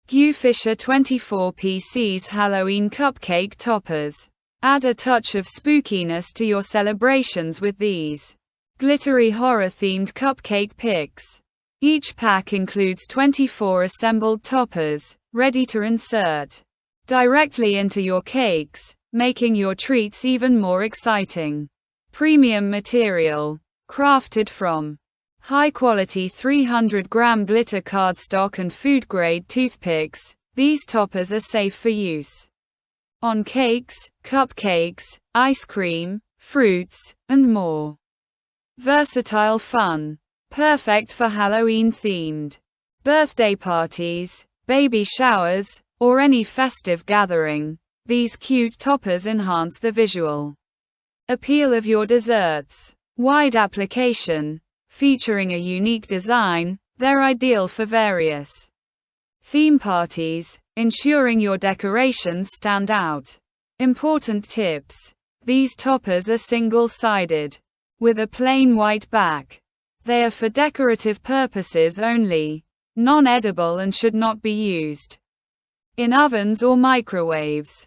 Gyufise 24Pcs Halloween Cupcake Toppers. Add a touch of spookiness to your celebrations with these glittery horror-themed cupcake picks. Each pack includes 24 assembled toppers, ready to insert directly into your cakes, making your treats even more exciting. Premium material. Crafted from high-quality 300-gram glitter cardstock and food-grade toothpicks, these toppers are safe for use on cakes, cupcakes, ice cream, fruits, and more. Versatile fun. Perfect for Halloween-themed birthday parties, baby showers, or any festive gathering. These cute toppers enhance the visual appeal of your desserts. Wide application. Featuring a unique design, they're ideal for various theme parties, ensuring your decorations stand out. Important tips. These toppers are single-sided, with a plain white back. They are for decorative purposes only, non-edible and should not be used in ovens or microwaves.